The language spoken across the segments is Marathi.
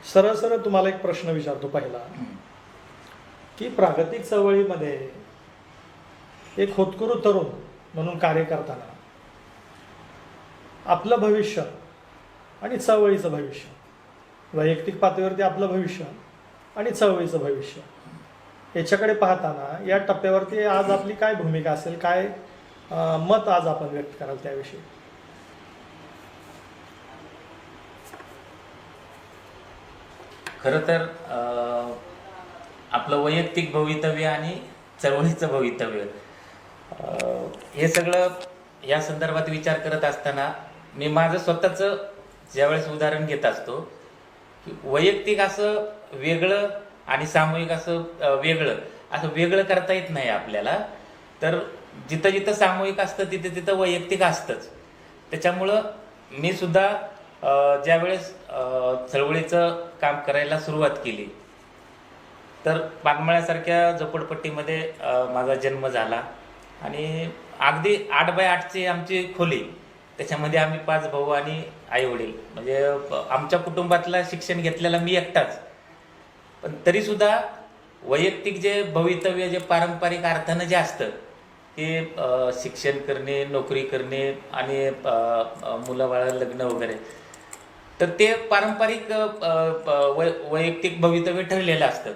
सरळ सरळ तुम्हाला एक प्रश्न विचारतो पहिला, की प्रागतिक चळवळीमध्ये एक होतकरू तरुण म्हणून कार्य करताना आपलं भविष्य आणि चळवळीचं भविष्य, वैयक्तिक पातळीवरती आपलं भविष्य आणि चळवळीचं भविष्य याच्याकडे पाहताना या टप्प्यावरती आज आपली काय भूमिका असेल, काय मत आज आपण व्यक्त कराल त्याविषयी? खरं तर आपलं वैयक्तिक भवितव्य आणि चळवळीचं भवितव्य हे सगळं या संदर्भात विचार करत असताना मी माझं स्वतःचं ज्यावेळेस उदाहरण घेत असतो की वैयक्तिक असं वेगळं आणि सामूहिक असं वेगळं करता येत नाही आपल्याला. तर जिथं जिथं सामूहिक असतं तिथं तिथं वैयक्तिक असतंच. त्याच्यामुळं मी सुद्धा ज्यावेळेस चळवळीचं काम करायला सुरुवात केली तर पानमळ्यासारख्या झोपडपट्टीमध्ये माझा जन्म झाला आणि अगदी 8x8ची आमची खोली, त्याच्यामध्ये आम्ही 5 भाऊ आणि आई वडील, म्हणजे आमच्या कुटुंबातला शिक्षण घेतलेला मी एकटाच. पण तरीसुद्धा वैयक्तिक जे भवितव्य जे पारंपरिक अर्थानं जे असतं की शिक्षण करणे, नोकरी करणे आणि मुलं-बाळं, लग्न वगैरे, तर ते पारंपरिक वैयक्तिक भवितव्य ठरलेलं असतं.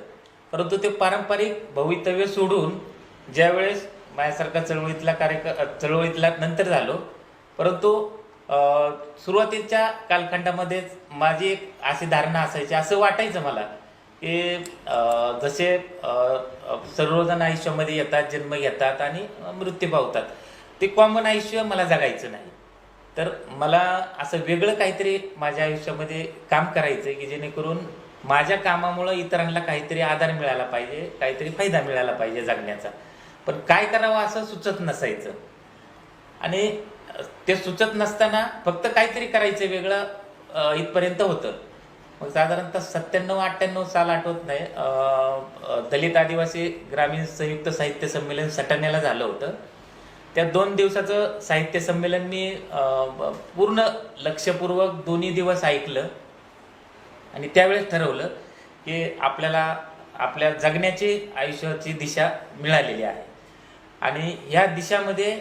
परंतु ते पारंपरिक भवितव्य सोडून ज्यावेळेस माझ्यासारखा चळवळीतला नंतर झालो, परंतु सुरुवातीच्या कालखंडामध्येच माझी एक अशी धारणा असायची, असं वाटायचं मला की जसे सर्वजण आयुष्यामध्ये येतात, जन्म घेतात आणि मृत्यू पावतात, ते कॉमन आयुष्य मला जगायचं नाही. तर मला असं वेगळं काहीतरी माझ्या आयुष्यामध्ये काम करायचं आहे की जेणेकरून माझ्या कामामुळं इतरांना काहीतरी आधार मिळाला पाहिजे, काहीतरी फायदा मिळाला पाहिजे जगण्याचा. पण काय करावं असं सुचत नसायचं आणि ते सुचत नसताना फक्त काहीतरी करायचं वेगळं इथपर्यंत होतं. मग साधारणतः 97-98 साल आठवत नाही, दलित आदिवासी ग्रामीण संयुक्त साहित्य संमेलन सटाण्याला झालं होतं. त्या 2 दिवसाचं साहित्य संमेलन मी पूर्ण लक्षपूर्वक 2 दिवस ऐकलं आणि त्यावेळेस ठरवलं की आपल्याला आपल्या जगण्याची आयुष्याची दिशा मिळालेली आहे आणि ह्या दिशामध्ये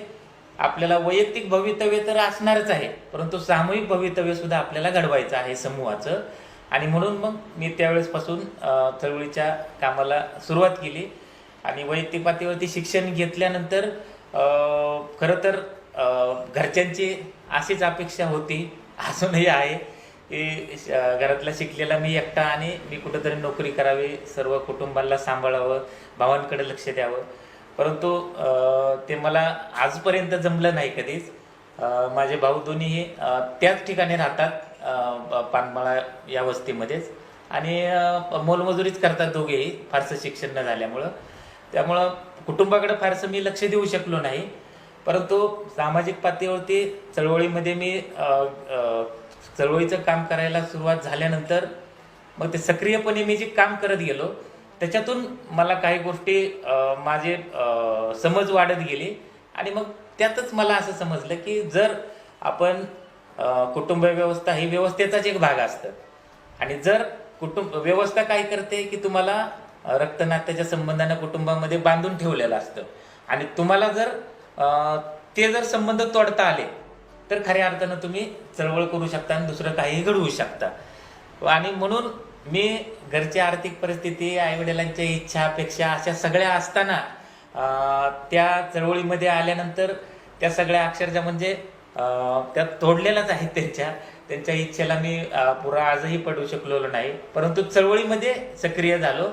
आपल्याला वैयक्तिक भवितव्य तर असणारच आहे, परंतु सामूहिक भवितव्य सुद्धा आपल्याला घडवायचं आहे समूहाचं. आणि म्हणून मग मी त्यावेळेसपासून चळवळीच्या कामाला सुरुवात केली आणि वैयक्तिक पातळीवरती शिक्षण घेतल्यानंतर खरं तर घरच्यांची अशीच अपेक्षा होती, अजूनही आहे, की घरातला शिकलेला मी एकटा आणि मी कुठंतरी नोकरी करावी, सर्व कुटुंबाला सांभाळावं, भावांकडे लक्ष द्यावं. परंतु ते मला आजपर्यंत जमलं नाही कधीच. माझे भाऊ दोन्हीही त्याच ठिकाणी राहतात, पानमळा या वस्तीमध्येच, आणि मोलमजुरीच करतात दोघेही, फारसं शिक्षण न झाल्यामुळं. त्यामुळं कुटुंबाकडे फारसं मी लक्ष देऊ शकलो नाही. परंतु सामाजिक पातळीवरती चळवळीमध्ये मी चळवळीचं काम करायला सुरुवात झाल्यानंतर मग ते सक्रियपणे मी जे काम करत गेलो त्याच्यातून मला काही गोष्टी माझे समज वाढत गेली आणि मग त्यातच मला असं समजलं की जर आपण कुटुंब व्यवस्था ही व्यवस्थेचाच एक भाग असतं आणि जर कुटुंब व्यवस्था काय करते की तुम्हाला रक्तनात्याच्या संबंधाने कुटुंबामध्ये बांधून ठेवलेलं असतं आणि तुम्हाला जर ते जर संबंध तोडता आले तर खऱ्या अर्थानं तुम्ही चळवळ करू शकता आणि दुसरं काहीही घडवू शकता. आणि म्हणून मी घरची आर्थिक परिस्थिती, आईवडिलांच्या इच्छा अपेक्षा अशा सगळ्या असताना त्या चळवळीमध्ये आल्यानंतर त्या सगळ्या अक्षरशः म्हणजे त्या तोडलेल्याच आहेत. त्यांच्या इच्छेला मी पुरा आजही पडू शकलेलो नाही, परंतु चळवळीमध्ये सक्रिय झालो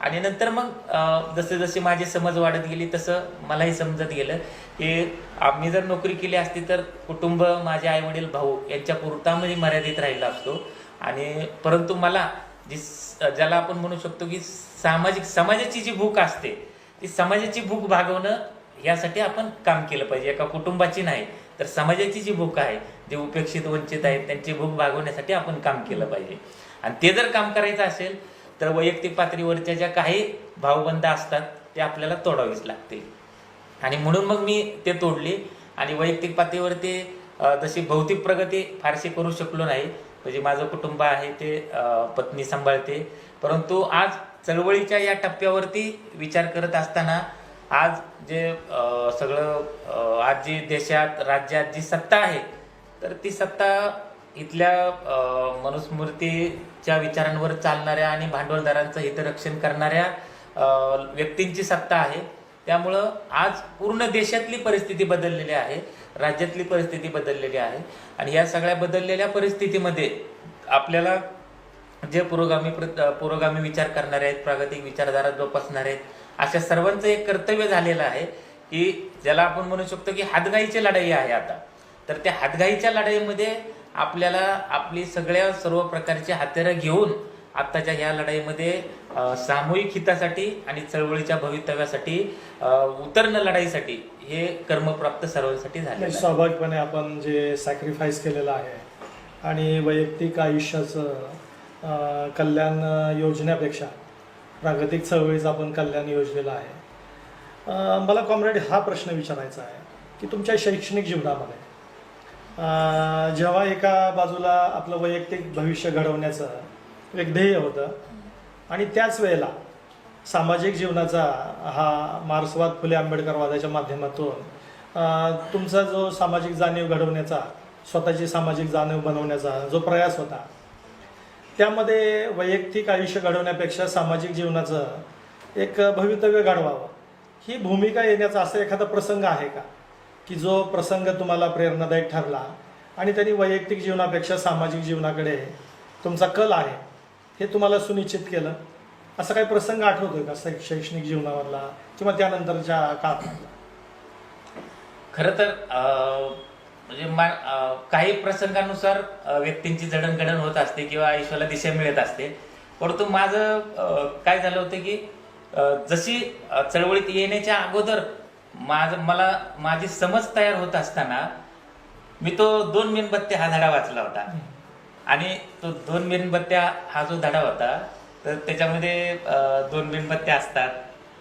आणि नंतर मग जसे जसे माझी समज वाढत गेली तसं मलाही समजत गेलं की आम्ही जर नोकरी केली असती तर कुटुंब, माझे आई वडील, भाऊ यांच्या पुरतामध्ये मर्यादित राहिला असतो. आणि परंतु मला ज्याला आपण म्हणू शकतो की समाजाची जी भूक असते ती समाजाची भूक भागवणं यासाठी आपण काम केलं पाहिजे. एका कुटुंबाची नाही तर समाजाची जी भूक आहे, जे उपेक्षित वंचित आहेत त्यांची भूक भागवण्यासाठी आपण काम केलं पाहिजे. आणि ते जर काम करायचं असेल तर वैयक्तिक पातळीवरच्या ज्या काही भावबंध असतात ते आपल्याला तोडावीच लागतील. आणि म्हणून मग मी ते तोडली आणि वैयक्तिक पातळीवरती जशी भौतिक प्रगती फारशी करू शकलो नाही, म्हणजे माझं कुटुंब आहे ते पत्नी सांभाळते. परंतु आज चळवळीच्या या टप्प्यावरती विचार करत असताना आज जे सगळं आज जी देशात राज्यात जी सत्ता आहे, तर ती सत्ता इथल्या मनुस्मृतीच्या विचारांवर चालणाऱ्या आणि भांडवलदारांचं हितरक्षण करणाऱ्या व्यक्तींची सत्ता आहे. त्यामुळं आज पूर्ण देशातली परिस्थिती बदललेली आहे, राज्यातली परिस्थिती बदललेली आहे. आणि या सगळ्या बदललेल्या परिस्थितीमध्ये आपल्याला जे पुरोगामी विचार करणारे आहेत, प्रागतिक विचारधारा जोपासणारे आहेत, अशा सर्वांचं एक कर्तव्य झालेलं आहे की ज्याला आपण म्हणू शकतो की हातगाईची लढाई आहे आता. तर त्या हातगाईच्या लढाईमध्ये आपल्याला आपली सर्व प्रकारची हत्यारं घेऊन आत्ताच्या ह्या लढाईमध्ये सामूहिक हितासाठी आणि चळवळीच्या भवितव्यासाठी उतरणं, लढाईसाठी हे कर्मप्राप्त सर्वांसाठी झालेलं आहे. स्वाभाविकपणे आपण जे सॅक्रिफाईस केलेलं आहे आणि वैयक्तिक आयुष्याचं कल्याण योजण्यापेक्षा प्रागतिक चळवळीचं आपण कल्याण योजलेलं आहे. मला कॉम्रेड हा प्रश्न विचारायचा आहे की तुमच्या शैक्षणिक जीवनामध्ये जेव्हा एका बाजूला आपलं वैयक्तिक भविष्य घडवण्याचं एक ध्येय होतं आणि त्याच वेळेला सामाजिक जीवनाचा हा मार्क्सवाद, फुले आंबेडकरवादाच्या माध्यमातून तुमचा जो सामाजिक जाणीव घडवण्याचा, स्वतःची सामाजिक जाणीव बनवण्याचा जो प्रयास होता, त्यामध्ये वैयक्तिक आयुष्य घडवण्यापेक्षा सामाजिक जीवनाचं एक भवितव्य घडवावं ही भूमिका येण्याचा असा एखादा प्रसंग आहे का की जो प्रसंग तुम्हाला प्रेरणादायक ठरला आणि त्यांनी वैयक्तिक जीवनापेक्षा सामाजिक जीवनाकडे तुमचा कल आहे हे तुम्हाला सुनिश्चित केलं? असा काही प्रसंग आठवतोय का शैक्षणिक जीवनावरला किंवा त्यानंतरच्या काळात? खरं तर म्हणजे काही प्रसंगानुसार व्यक्तींची जडणघडण होत असते किंवा आयुष्याला दिशा मिळत असते. परंतु माझं काय झालं होतं की जशी चळवळीत येण्याच्या अगोदर मला माझी समज तयार होत असताना मी तो 2 मेणबत्त्या हा धडा वाचला होता. आणि तो 2 मेणबत्त्या हा जो धडा होता, तर त्याच्यामध्ये 2 मेणबत्त्या असतात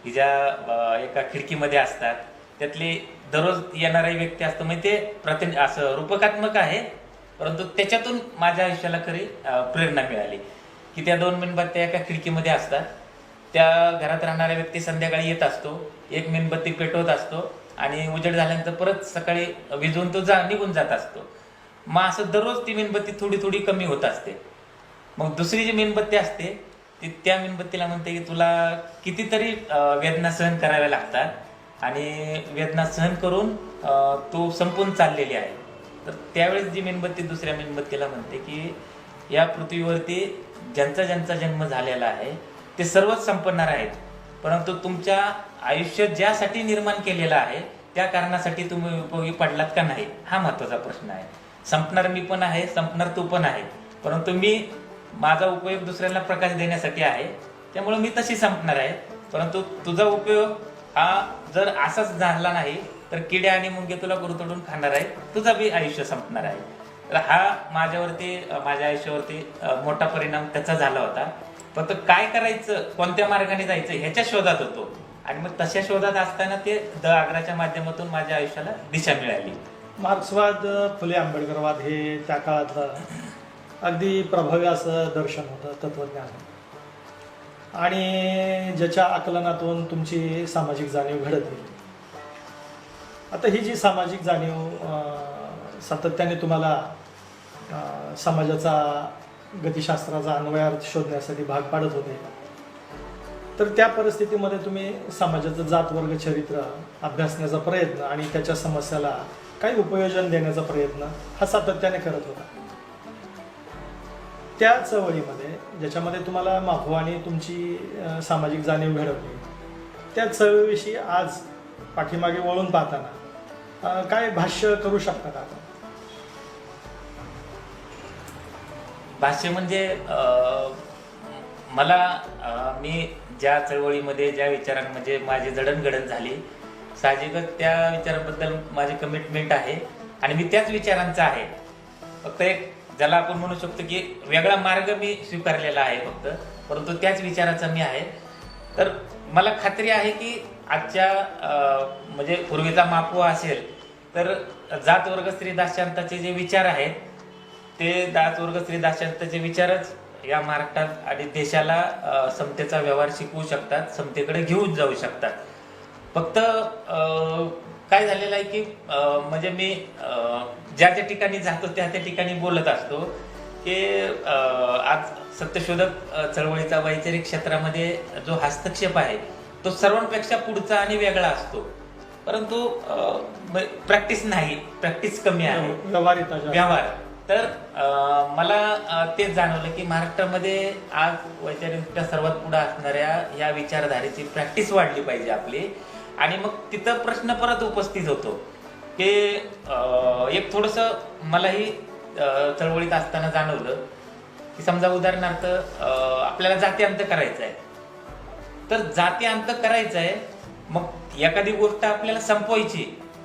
की ज्या एका खिडकीमध्ये असतात. त्यातली दररोज येणारा व्यक्ती असतो, म्हणजे ते असं रूपकात्मक आहे, परंतु त्याच्यातून माझ्या आयुष्याला खरी प्रेरणा मिळाली की त्या 2 मेणबत्त्या एका खिडकीमध्ये असतात. त्या घरात राहणारा व्यक्ती संध्याकाळी येत असतो, एक मेणबत्ती पेटवत असतो आणि उजेड झाल्यानंतर परत सकाळी विझवून तो निघून जात असतो. मग असं दररोज ती मेणबत्ती थोडी थोडी कमी होत असते. मग दुसरी जी मेणबत्ती असते ती त्या मेणबत्तीला म्हणते की तुला कितीतरी वेदना सहन कराव्या लागतात आणि वेदना सहन करून तू संपून चाललेली आहे. तर त्यावेळेस जी मेणबत्ती दुसऱ्या मेणबत्तीला म्हणते की या पृथ्वीवरती ज्यांचा जन्म झालेला आहे ते सर्वच संपणार आहेत, परंतु तुमच्या आयुष्य ज्यासाठी निर्माण केलेलं आहे त्या कारणासाठी तुम्ही उपयोगी पडलात का नाही, हा महत्वाचा प्रश्न आहे. संपणार मी पण आहे, संपणार तू पण आहे, परंतु माझा उपयोग दुसऱ्यांना प्रकाश देण्यासाठी आहे, त्यामुळे मी तशी संपणार आहे. परंतु तुझा उपयोग हा जर असाच झाला नाही तर किडे आणि मुंगे तुला गुरतडून खाणार आहे, तुझा बी आयुष्य संपणार आहे. तर हा माझ्या आयुष्यावरती मोठा परिणाम त्याचा झाला होता. फक्त काय करायचं, कोणत्या मार्गाने जायचं ह्याच्या शोधात होतो आणि मग तशा शोधात असताना ते आग्राच्या माध्यमातून माझ्या आयुष्याला दिशा मिळाली. मार्क्सवाद, फुले आंबेडकरवाद हे त्या काळातलं अगदी प्रभावी असं दर्शन होतं, तत्वज्ञान, आणि ज्याच्या आकलनातून तुमची सामाजिक जाणीव घडत गेली. आता ही जी सामाजिक जाणीव सातत्याने तुम्हाला समाजाचा, गतिशास्त्राचा अन्वयार्थ शोधण्यासाठी भाग पाडत होते, तर त्या परिस्थितीमध्ये तुम्ही समाजाचं जात वर्ग चरित्र अभ्यासण्याचा प्रयत्न आणि त्याच्या समस्याला काही उपयोजन देण्याचा प्रयत्न हा सातत्याने करत होता. त्या चळवळीमध्ये ज्याच्यामध्ये तुम्हाला माफवानी तुमची सामाजिक जाणीव घडवली, त्या चळवळीविषयी आज पाठीमागे वळून पाहताना काय भाष्य करू शकता का? भाष्य म्हणजे मी ज्या चळवळीमध्ये, ज्या विचारांमध्ये माझी जडणघडण झाली, साहजिकच त्या विचाराबद्दल माझी कमिटमेंट आहे आणि मी त्याच विचारांचा आहे. फक्त एक ज्याला आपण म्हणू शकतो की वेगळा मार्ग मी स्वीकारलेला आहे फक्त, परंतु त्याच विचाराचा मी आहे. तर मला खात्री आहे की आजच्या म्हणजे पूर्वीचा माफवा असेल तर जात वर्ग स्त्री दास्यांताचे जे विचार आहेत ते दास वर्ग स्त्री दाशांतचे विचारच या महाराष्ट्रात आणि देशाला समतेचा व्यवहार शिकवू शकतात, समतेकडे घेऊन जाऊ शकतात. फक्त काय झालेलं आहे की म्हणजे मी ज्या ज्या ठिकाणी जातो त्या त्या ठिकाणी बोलत असतो की आज सत्यशोधक चळवळीचा वैचारिक क्षेत्रामध्ये जो हस्तक्षेप आहे तो सर्वांपेक्षा पुढचा आणि वेगळा असतो. परंतु प्रॅक्टिस नाही, प्रॅक्टिस कमी आहे, व्यवहार. तर मला तेच जाणवलं की महाराष्ट्रामध्ये आज वैचारिकदृष्ट्या सर्वात पुढे असणाऱ्या या विचारधारेची प्रॅक्टिस वाढली पाहिजे आपली. आणि मग तिथं प्रश्न परत उपस्थित होतो की एक थोडस मलाही चळवळीत असताना जाणवलं की समजा उदाहरणार्थ आपल्याला जाती अंत करायचा आहे, तर जाती अंत करायचा आहे, मग एखादी गोष्ट आपल्याला संपवायची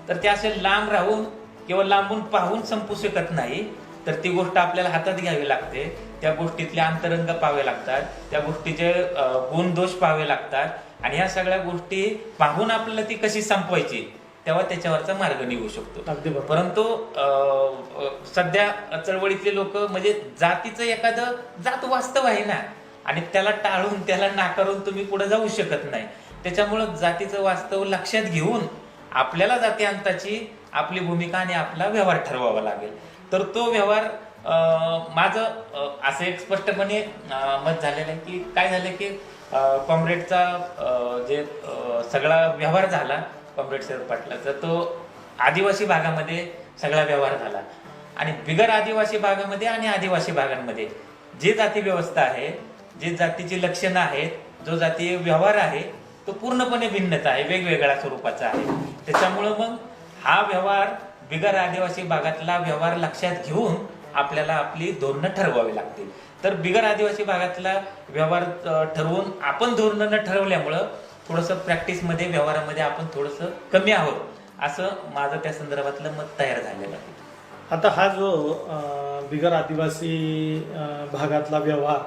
तर ते असे लांब राहून किंवा लांबून पाहून संपू शकत नाही. तर ती गोष्ट आपल्याला हातात घ्यावी लागते, त्या गोष्टीतले अंतरंग पाहावे लागतात, त्या गोष्टीचे गुण दोष पाहावे लागतात आणि ह्या सगळ्या गोष्टी पाहून आपल्याला ती कशी संपवायची तेव्हा त्याच्यावरचा मार्ग निघू शकतो. परंतु सध्या चळवळीतले लोक म्हणजे जातीचं एखादं जात वास्तव आहे ना आणि त्याला टाळून त्याला नाकारून तुम्ही पुढे जाऊ शकत नाही. त्याच्यामुळं जातीचं वास्तव लक्षात घेऊन आपल्याला जाती अंताची आपली भूमिका आणि आपला व्यवहार ठरवावा लागेल. तर तो व्यवहार माझं असं एक स्पष्टपणे मत झालेलं आहे की काय झालं की कॉम्रेडचा जे सगळा व्यवहार झाला कॉम्रेड शरद पाटलाचा, तो आदिवासी भागामध्ये सगळा व्यवहार झाला आणि बिगर आदिवासी भागामध्ये आणि आदिवासी भागांमध्ये जी जाती व्यवस्था आहे, जे जातीची लक्षणं आहेत, जो जातीय व्यवहार आहे तो पूर्णपणे भिन्नता आहे, वेगवेगळ्या स्वरूपाचा आहे. त्याच्यामुळं मग हा व्यवहार बिगर आदिवासी भागातला व्यवहार लक्षात घेऊन आपल्याला आपली धोरणं ठरवावी लागतील. तर बिगर आदिवासी भागातला व्यवहार ठरवून आपण धोरणं न ठरवल्यामुळं थोडंसं प्रॅक्टिसमध्ये व्यवहारामध्ये आपण थोडंसं कमी आहोत, असं माझं त्या संदर्भातलं मत तयार झालेलं आहे. आता हा जो बिगर आदिवासी भागातला व्यवहार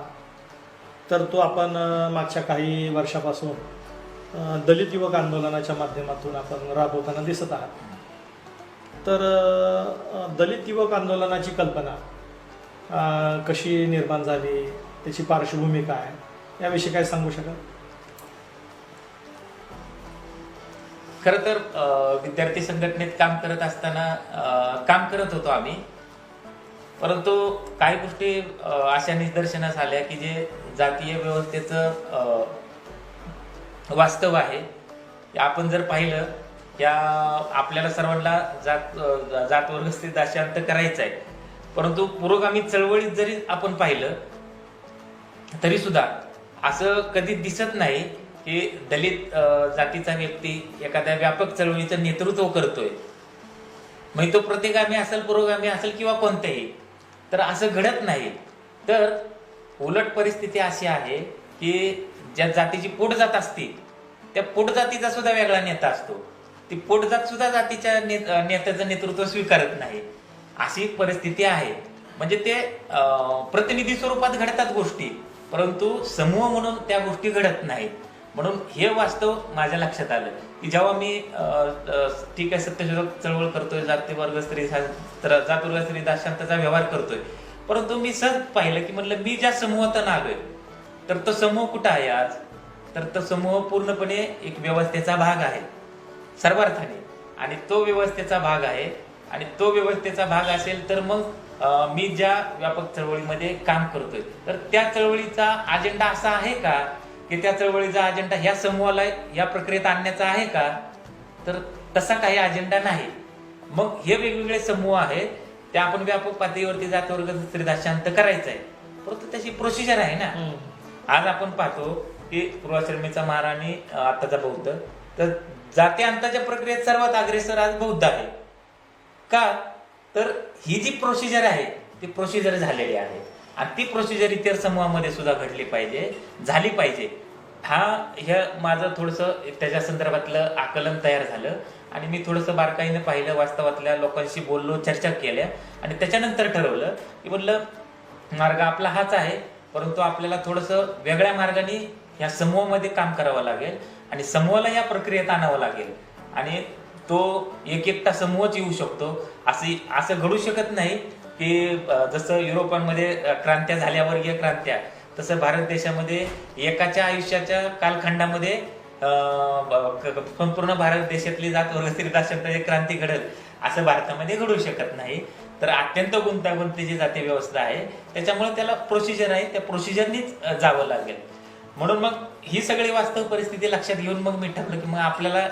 तर तो आपण मागच्या काही वर्षापासून दलित युवक आंदोलनाच्या माध्यमातून आपण राबवताना दिसत आहात. तर दलित युवक आंदोलनाची कल्पना कशी निर्माण झाली, त्याची पार्श्वभूमी काय, याविषयी काय सांगू शकाल? खर तर विद्यार्थी संघटनेत काम करत असताना काम करत होतो आम्ही, परंतु काही गोष्टी अशा निदर्शनास आल्या की जे जातीय व्यवस्थेचं वास्तव आहे. आपण जर पाहिलं या आपल्याला सर्वांना जात वर्ग स्त्री दाशांत करायचं आहे, परंतु पुरोगामी चळवळीत जरी आपण पाहिलं तरी सुद्धा असं कधी दिसत नाही की दलित जातीचा व्यक्ती एखाद्या व्यापक चळवळीचं नेतृत्व करतोय. मग तो प्रतिगामी असेल, पुरोगामी असेल किंवा कोणतेही, तर असं घडत नाही. तर उलट परिस्थिती अशी आहे की ज्या जातीची पोटजात असते त्या पोटजातीचा सुद्धा वेगळा नेता असतो, ती पोटजात सुद्धा जातीच्या नेत्याचं नेतृत्व स्वीकारत नाही, अशी परिस्थिती आहे. म्हणजे ते प्रतिनिधी स्वरूपात घडतात गोष्टी, परंतु समूह म्हणून त्या गोष्टी घडत नाहीत. म्हणून हे वास्तव माझ्या लक्षात आलं की जेव्हा मी ठीक आहे सत्यशोधक चळवळ करतोय, जात वर्ग स्त्री दाशांतचा व्यवहार करतोय, परंतु मी सहज पाहिलं की म्हटलं मी ज्या समूहातून आलोय तर तो समूह कुठं आहे आज, तर तो समूह पूर्णपणे एक व्यवस्थेचा भाग आहे सर्वार्थाने, आणि तो व्यवस्थेचा भाग आहे. आणि तो व्यवस्थेचा भाग असेल तर मग मी ज्या व्यापक चळवळीमध्ये काम करतोय तर त्या चळवळीचा अजेंडा असा आहे का की त्या चळवळीचा अजेंडा ह्या समूहाला या प्रक्रियेत आणण्याचा आहे का, तर तसा काही अजेंडा नाही. मग हे वेगवेगळे समूह आहेत, त्या आपण व्यापक पातळीवरती जात वर्ग स्त्री दाशांत करायचं आहे, परंतु त्याची प्रोसिजर आहे ना. आज आपण पाहतो की पूर्वाश्रमीचा महार आणि आताचा बौद्ध, तर जाती अंताच्या प्रक्रियेत सर्वात अग्रेसर आज बौद्ध आहे का, तर ही जी प्रोसिजर आहे ती प्रोसिजर झालेली आहे आणि ती प्रोसिजर इतर समूहामध्ये सुद्धा घडली पाहिजे, झाली पाहिजे. हे माझं थोडंसं त्याच्या संदर्भातलं आकलन तयार झालं आणि मी थोडंसं बारकाईनं पाहिलं, वास्तवातल्या लोकांशी बोललो, चर्चा केल्या आणि त्याच्यानंतर ठरवलं की म्हटलं मार्ग आपला हाच आहे, परंतु आपल्याला थोडंसं वेगळ्या मार्गाने या समूहामध्ये काम करावं लागेल आणि समूहाला या प्रक्रियेत आणावं लागेल. आणि तो एक एकटा समूहच येऊ शकतो असं घडू शकत नाही. की जसं युरोपांमध्ये क्रांत्या झाल्या, वर्गीय क्रांत्या, तसं भारत देशामध्ये एकाच्या आयुष्याच्या कालखंडामध्ये संपूर्ण भारत देशातली जात वर्ग स्त्री राष्ट्रांची क्रांती घडेल असं भारतामध्ये घडू शकत नाही. तर अत्यंत गुंतागुंतीची जाती व्यवस्था आहे, त्याच्यामुळे त्याला प्रोसिजर आहे, त्या प्रोसिजरनीच जावं लागेल. म्हणून मग ही सगळी वास्तव परिस्थिती लक्षात घेऊन मग मी ठरवलं की मग आपल्याला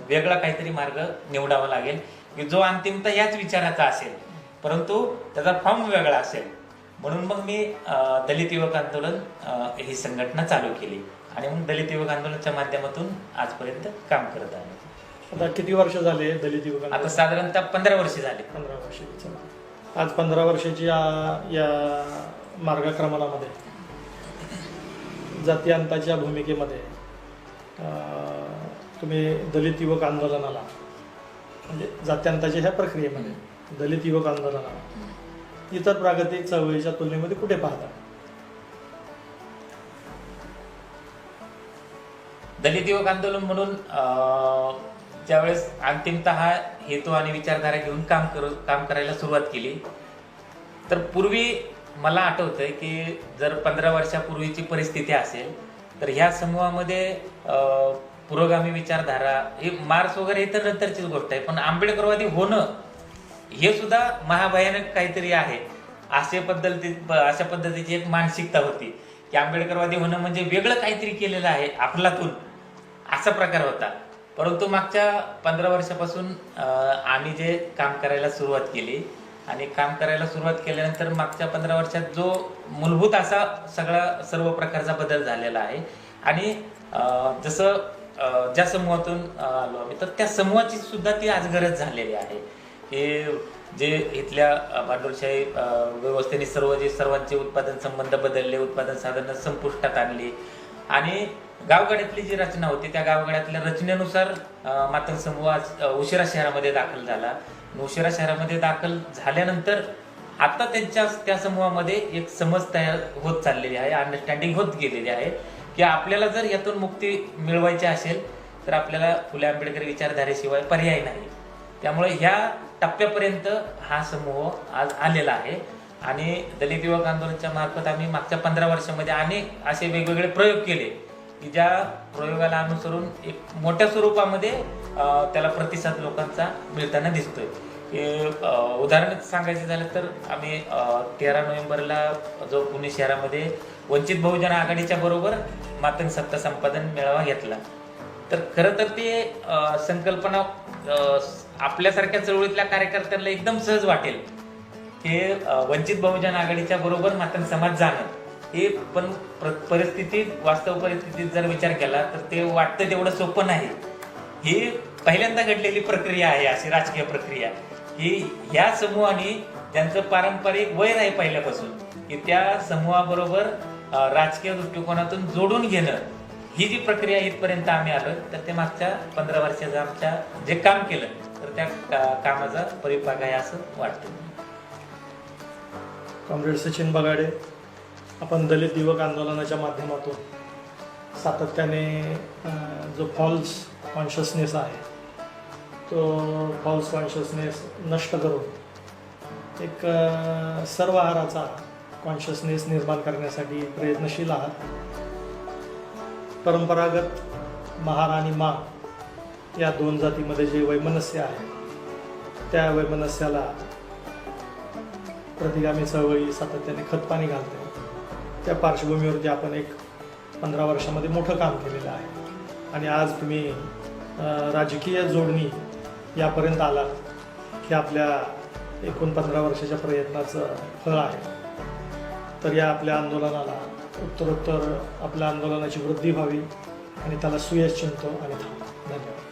वेगळा काहीतरी मार्ग निवडावा लागेल की जो अंतिमतः याच विचाराचा असेल, परंतु त्याचा फॉर्म वेगळा असेल. म्हणून मग मी दलित युवक आंदोलन ही संघटना चालू केली आणि मग दलित युवक आंदोलनाच्या माध्यमातून आजपर्यंत काम करत आहे. आता किती वर्ष झाले दलित युवक आता आंदोलन? साधारणतः 15 वर्ष झाले. 15 वर्षाची. आज 15 वर्षाची या मार्गक्रमणामध्ये जातीअंताच्या भूमिकेमध्ये तुम्ही दलित युवक आंदोलनाला, म्हणजे जात्यांताच्या ह्या प्रक्रियेमध्ये दलित युवक आंदोलनाला इतर प्रागतिक चळवळीच्या तुलनेमध्ये कुठे पाहता? दलित युवक आंदोलन म्हणून ज्यावेळेस अंतिमतः हा हेतू आणि विचारधारा घेऊन काम करायला सुरुवात केली, तर पूर्वी मला आठवतंय की जर 15 वर्षापूर्वीची परिस्थिती असेल तर ह्या समूहामध्ये पुरोगामी विचारधारा ही मार्क्स वगैरे ही तर नंतरचीच गोष्ट आहे, पण आंबेडकरवादी होणं हे सुद्धा महाभयानक काहीतरी आहे अशा पद्धतीची एक मानसिकता होती की आंबेडकरवादी होणं म्हणजे वेगळं काहीतरी केलेलं आहे अफलातून, असा प्रकार होता. परंतु मागच्या 15 वर्षापासून आम्ही जे काम करायला सुरुवात केली आणि काम करायला सुरुवात केल्यानंतर मागच्या 15 वर्षात जो मूलभूत असा सर्व प्रकारचा बदल झालेला आहे. आणि जसं ज्या समूहातून आलो आम्ही, तर त्या समूहाची सुद्धा ती आज गरज झालेली आहे की जे इथल्या भांडवलशाही व्यवस्थेने सर्वांचे उत्पादन संबंध बदलले, उत्पादन साधनं संपुष्टात आणली आणि गावगाड्यातली जी रचना होती त्या गावगाड्यातल्या रचनेनुसार मातंग समूह आज उशिरा शहरामध्ये दाखल झाला. उशिरा शहरामध्ये दाखल झाल्यानंतर आता त्या समूहामध्ये एक समज तयार होत चाललेली आहे, अंडरस्टँडिंग होत गेलेली आहे की आपल्याला जर यातून मुक्ती मिळवायची असेल तर आपल्याला फुले आंबेडकर विचारधारेशिवाय पर्याय नाही. त्यामुळे ह्या टप्प्यापर्यंत हा समूह आज आलेला आहे आणि दलित युवक आंदोलनाच्या मार्फत आम्ही मागच्या 15 वर्षामध्ये अनेक असे वेगवेगळे प्रयोग केले की ज्या प्रयोगाला अनुसरून एक मोठ्या स्वरूपामध्ये त्याला प्रतिसाद लोकांचा मिळताना दिसतोय. उदाहरण सांगायचं झालं तर आम्ही 13 नोव्हेंबरला जो पुणे शहरामध्ये वंचित बहुजन आघाडीच्या बरोबर मातंग सत्ता संपादन मेळावा घेतला. तर खरं तर ते संकल्पना आपल्यासारख्या चळवळीतल्या कार्यकर्त्यांना एकदम सहज वाटेल की वंचित बहुजन आघाडीच्या बरोबर मातंग समाज जाणं हे, पण वास्तव परिस्थितीत जर विचार केला तर ते वाटतं तेवढं सोपं नाही. ही पहिल्यांदा घडलेली प्रक्रिया आहे, अशी राजकीय प्रक्रिया की ह्या समूहाने ज्यांचं पारंपरिक वैर आहे पहिल्यापासून की त्या समूहाबरोबर राजकीय दृष्टिकोनातून जोडून घेणं, ही जी प्रक्रिया इथपर्यंत आम्ही आलो, तर ते मागच्या 15 वर्षाचं आमच्या जे काम केलं तर त्या कामाचा परिपाक आहे असं वाटतं. कॉम्रेड सचिन बगाडे, आपण दलित युवक आंदोलनाच्या माध्यमातून सातत्याने जो फॉल्स कॉन्शियसनेस आहे तो फॉल्स कॉन्शियसनेस नष्ट करून एक सर्वहाराचा कॉन्शियसनेस निर्माण करण्यासाठी प्रयत्नशील आहात. परंपरागत महार आणि माग या दोन जातीमध्ये जे वैमनस्य आहे त्या वैमनस्याला प्रतिगामी चळवळी सातत्याने खतपाणी घालते. त्या पार्श्वभूमीवरती आपण एक 15 वर्षामध्ये मोठं काम केलेलं आहे आणि आज तुम्ही राजकीय जोडणी यापर्यंत आला की आपल्या एकूण 15 वर्षाच्या प्रयत्नाचं फळ आहे. तर या आपल्या आंदोलनाला उत्तरोत्तर आपल्या आंदोलनाची वृद्धी व्हावी आणि त्याला सुयश चिंतो आणि थांबतो. धन्यवाद.